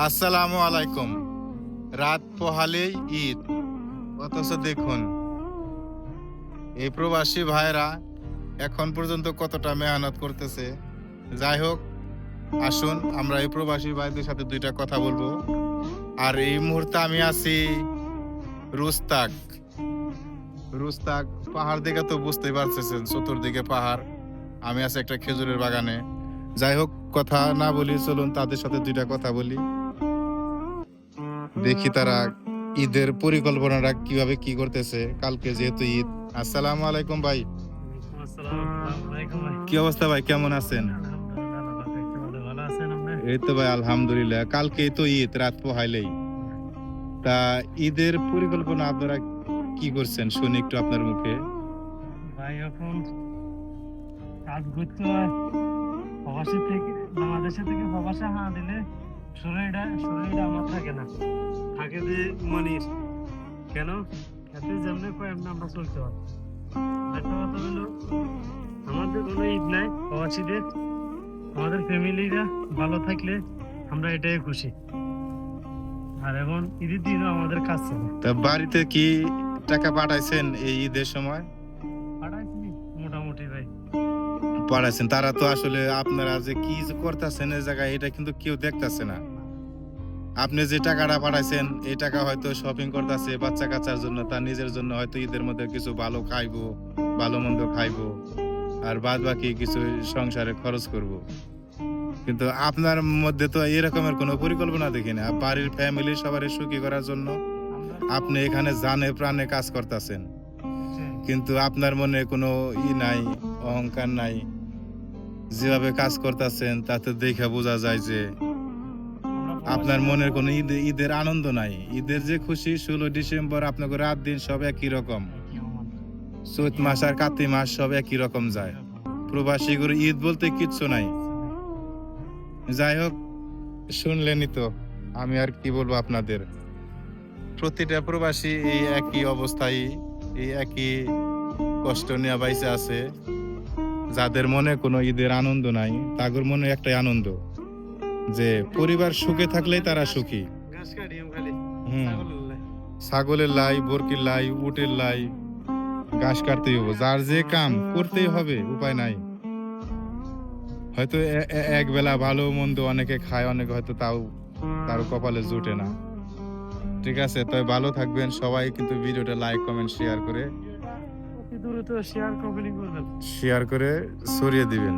আসসালামু আলাইকুম। রাত পোহালেই ঈদ, অথচ দেখুন এই প্রবাসী ভাইরা এখন পর্যন্ত কতটা মেহনত করতেছে। যাই হোক, আসুন আমরা এই প্রবাসী ভাইদের সাথে দুইটা কথা বলবো। আর এই মুহূর্তে আমি আছি রুস্তাক। রুস্তাক পাহাড় দেখে তো বুঝতেই পারতেছেন, চতুর্দিকে পাহাড়। আমি আছি একটা খেজুরের বাগানে। যাই হোক, কথা না বলি, চলুন তাদের সাথে দুইটা কথা বলি। দেখি তারা ঈদের পরিকল্পনাটা কিভাবে কি করতেছে, কালকে যেহেতু ঈদ। আসসালামু আলাইকুম ভাই। ওয়ালাইকুম আসসালাম। আসসালামু আলাইকুম ভাই। কি অবস্থা ভাই, কেমন আছেন? আলহামদুলিল্লাহ ভালো থাকতে বলে ভালো আছেন আপনি? এই তো ভাই আলহামদুলিল্লাহ, কালকেই তো ঈদ, রাত পোহাইলেই। তা ঈদের পরিকল্পনা আপনারা কি করছেন শুনি একটু আপনার মুখে। ভাই এখন কাজ করতে হয়। প্রবাসী থেকে বাংলাদেশে থেকে প্রবাসে হানা দিলে শরীরটা আমার থাকে না। থাকে যে মনির কেন এতে যেমনি কয় এমনি আমরা চলতে হয়। একটা কথা হলো আমাদের কোনো ঈদ নাই প্রবাসীদের। আমাদের ফ্যামিলিরা ভালো থাকলে আমরা এটাই খুশি। আর এখন ঈদের দিনও আমাদের কাজ চলে। তা বাড়িতে কি টাকা পাঠাইছেন এই ঈদের সময়? পাঠাইছি মোটামুটি ভাই। পাঠাইছেন, তারা তো আসলে আপনারা যে কি করতেছেন এই জায়গায়, এটা কিন্তু কেউ দেখতেছে না। আপনি যে টাকাটা পাঠাইছেন এই টাকা হয়তো শপিং করতেছে বাচ্চা কাচ্চার জন্য, তার নিজের জন্য হয়তো ঈদের মধ্যে কিছু ভালো খাইবো, ভালো মন্দ খাইবো, আর বাদ বাকি কিছু সংসারে খরচ করব। কিন্তু আপনার মধ্যে তো এরকমের কোনো পরিকল্পনা দেখি না। বাড়ির ফ্যামিলি সবারই সুখী করার জন্য আপনি এখানে জানে প্রাণে কাজ করতেছেন, কিন্তু আপনার মনে কোনো নাই, অহংকার নাই। যেভাবে কাজ করতেছেন তাতে দেখে বোঝা যায় যে আপনার মনের কোনো ঈদের আনন্দ নাই। ঈদের যে খুশি 16 ডিসেম্বর আপনাকে রাত দিন সব একই রকম। চৈত মাস আর কার্তিক মাস সব একই রকম যায়। প্রবাসী করে ঈদ বলতে কিচ্ছু নাই। যাই হোক, শুনলেনই তো, আমি আর কি বলবো আপনাদের। প্রতিটা প্রবাসী এই একই অবস্থায়, এই একই কষ্ট নিয়ে বাইসে আছে। যাদের মনে কোনো ঈদের আনন্দ নাই, তাদের মনে একটাই আনন্দ যে পরিবার সুখে থাকলেই তারা সুখী। ঘাস কাটি খালি হুম, ছাগলের লাই। ছাগলের লাই, বরকির লাই, উটের লাই, ঘাস কাটতেই হবে, যার যে কাম করতেই হবে, উপায় নাই। হয়তো এক বেলা ভালো মন্দ অনেকে খায়, অনেকে হয়তো তাও তার কপালে জুটে না। ঠিক আছে, তবে ভালো থাকবেন সবাই, কিন্তু ভিডিওটা লাইক কমেন্ট অতি দ্রুত শেয়ার কমেন্ট করবেন। শেয়ার করে ছড়িয়ে দিবেন।